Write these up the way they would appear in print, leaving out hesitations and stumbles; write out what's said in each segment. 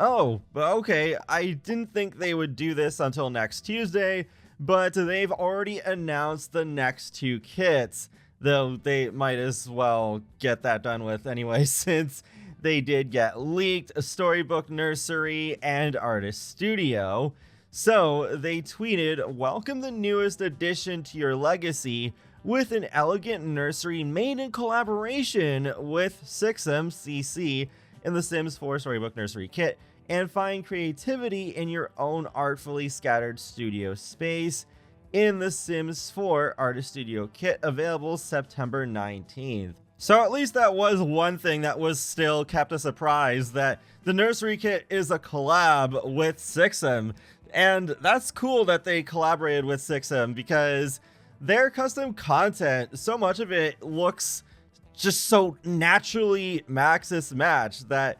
Oh, okay. I didn't think they would do this until next Tuesday, but they've already announced the next two kits, though they might as well get that done with anyway, since they did get leaked: Storybook Nursery and Artist Studio. So they tweeted, "Welcome the newest addition to your legacy with an elegant nursery made in collaboration with SixamCC in the Sims 4 Storybook Nursery kit, and find creativity in your own artfully scattered studio space in the Sims 4 Artist Studio kit, available September 19th. So at least that was one thing that was still kept a surprise, that the nursery kit is a collab with Sixam. And that's cool that they collaborated with Sixam, because their custom content, so much of it looks just so naturally Maxis matched that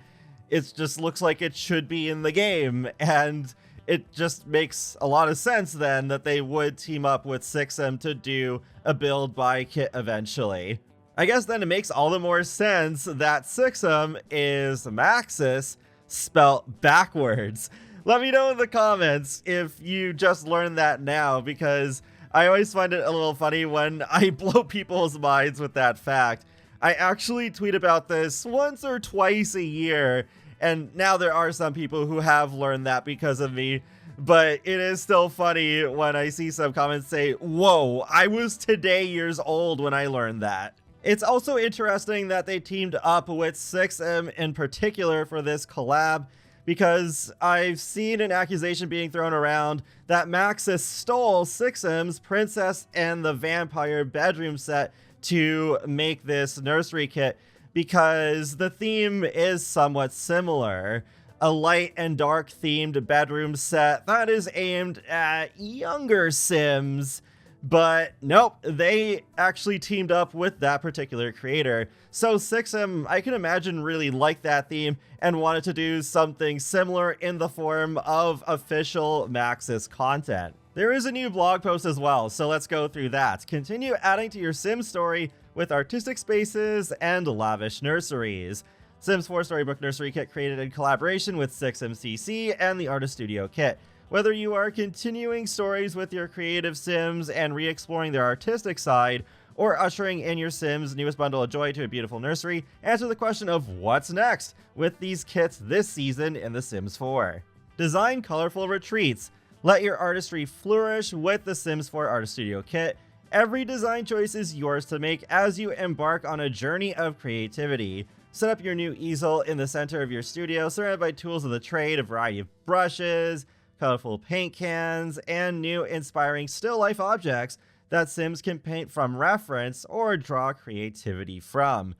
it just looks like it should be in the game. And it just makes a lot of sense then that they would team up with Sixam to do a build by kit eventually. I guess then it makes all the more sense that Sixam is Maxis spelt backwards. Let me know in the comments if you just learned that now, because I always find it a little funny when I blow people's minds with that fact. I actually tweet about this once or twice a year, and now there are some people who have learned that because of me, but it is still funny when I see some comments say, "Whoa, I was today years old when I learned that." It's also interesting that they teamed up with Sixam in particular for this collab, because I've seen an accusation being thrown around that Maxis stole Sixam's Princess and the Vampire bedroom set to make this nursery kit, because the theme is somewhat similar. A light and dark themed bedroom set that is aimed at younger Sims. But nope, they actually teamed up with that particular creator. So Sixam, I can imagine, really liked that theme and wanted to do something similar in the form of official Maxis content. There is a new blog post as well, so let's go through that. Continue adding to your Sim story with artistic spaces and lavish nurseries. Sims 4 Storybook Nursery Kit created in collaboration with SixamCC and the Artist Studio Kit. Whether you are continuing stories with your creative Sims and re-exploring their artistic side, or ushering in your Sims' newest bundle of joy to a beautiful nursery, answer the question of what's next with these kits this season in The Sims 4. Design colorful retreats. Let your artistry flourish with the Sims 4 Artist Studio Kit. Every design choice is yours to make as you embark on a journey of creativity. Set up your new easel in the center of your studio, surrounded by tools of the trade, a variety of brushes, colorful paint cans, and new inspiring still life objects that Sims can paint from reference or draw creativity from.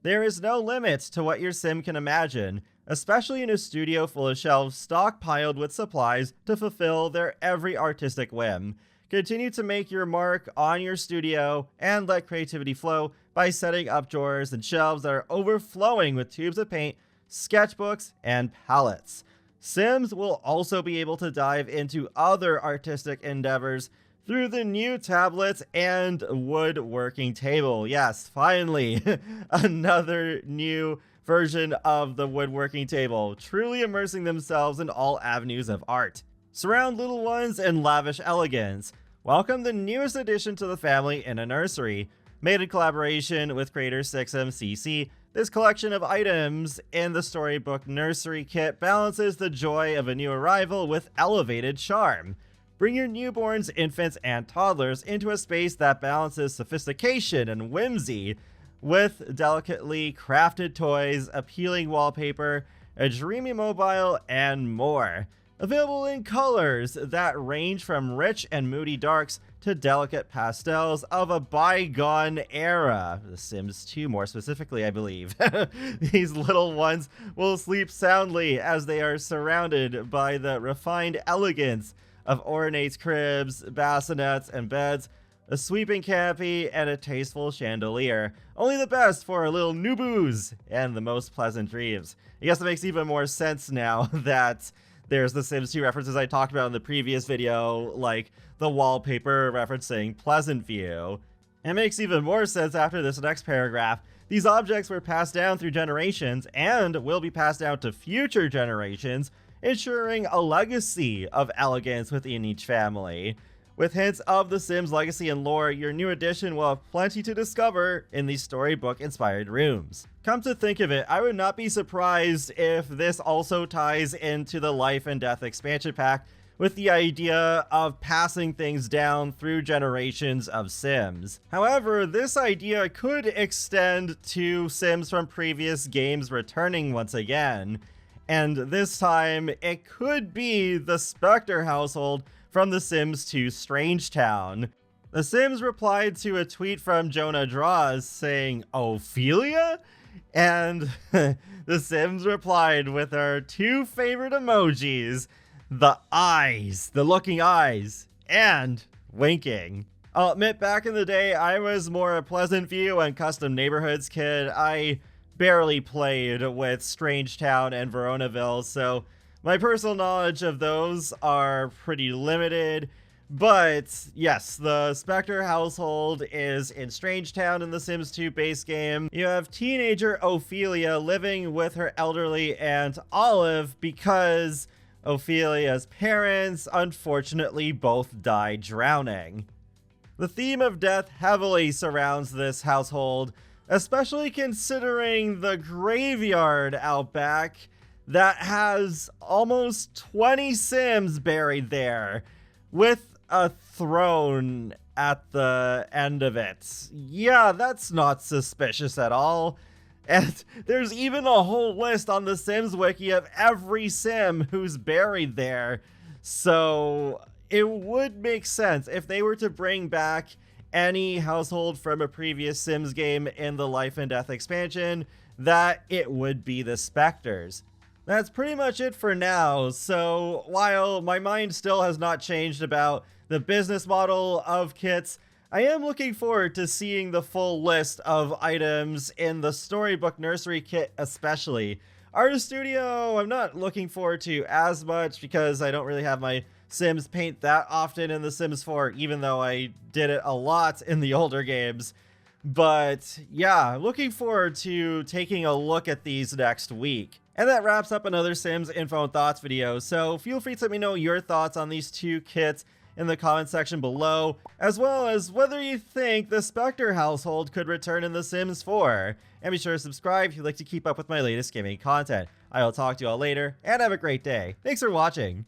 There is no limit to what your Sim can imagine, especially in a studio full of shelves stockpiled with supplies to fulfill their every artistic whim. Continue to make your mark on your studio and let creativity flow by setting up drawers and shelves that are overflowing with tubes of paint, sketchbooks, and palettes. Sims will also be able to dive into other artistic endeavors through the new tablets and woodworking table. Yes, finally, another new version of the woodworking table, truly immersing themselves in all avenues of art. Surround little ones in lavish elegance. Welcome the newest addition to the family in a nursery. Made in collaboration with creator SixamCC, this collection of items in the Storybook Nursery Kit balances the joy of a new arrival with elevated charm. Bring your newborns, infants, and toddlers into a space that balances sophistication and whimsy with delicately crafted toys, appealing wallpaper, a dreamy mobile, and more. Available in colors that range from rich and moody darks to delicate pastels of a bygone era. The Sims 2 more specifically, I believe. These little ones will sleep soundly as they are surrounded by the refined elegance of ornate cribs, bassinets, and beds, a sweeping canopy, and a tasteful chandelier. Only the best for our little nooboos and the most pleasant dreams. I guess it makes even more sense now that there's the Sims 2 references I talked about in the previous video, like the wallpaper referencing Pleasant View. It makes even more sense after this next paragraph. These objects were passed down through generations and will be passed down to future generations, ensuring a legacy of elegance within each family. With hints of The Sims legacy and lore, your new edition will have plenty to discover in these storybook-inspired rooms. Come to think of it, I would not be surprised if this also ties into the Life and Death expansion pack with the idea of passing things down through generations of Sims. However, this idea could extend to Sims from previous games returning once again, and this time it could be the Spectre household from The Sims 2 Strangetown. The Sims replied to a tweet from Jonah Draws saying, "Ophelia?" And The Sims replied with our two favorite emojis, the eyes, the looking eyes, and winking. I'll admit, back in the day, I was more a Pleasant View and Custom Neighborhoods kid. I barely played with Strangetown and Veronaville, so my personal knowledge of those are pretty limited. But yes, the Spectre household is in Strangetown in the Sims 2 base game. You have teenager Ophelia living with her elderly aunt Olive because Ophelia's parents unfortunately both died drowning. The theme of death heavily surrounds this household, especially considering the graveyard out back that has almost 20 Sims buried there, with a throne at the end of it. Yeah, that's not suspicious at all. And there's even a whole list on the Sims wiki of every Sim who's buried there. So it would make sense if they were to bring back any household from a previous Sims game in the Life and Death expansion, that it would be the Spectres. That's pretty much it for now. So while my mind still has not changed about the business model of kits, I am looking forward to seeing the full list of items in the Storybook Nursery kit especially. Artist Studio, I'm not looking forward to as much because I don't really have my Sims paint that often in The Sims 4, even though I did it a lot in the older games. But yeah, looking forward to taking a look at these next week. And that wraps up another Sims Info and Thoughts video, so feel free to let me know your thoughts on these two kits in the comment section below, as well as whether you think the Spectre household could return in The Sims 4. And be sure to subscribe if you'd like to keep up with my latest gaming content. I will talk to you all later, and have a great day. Thanks for watching!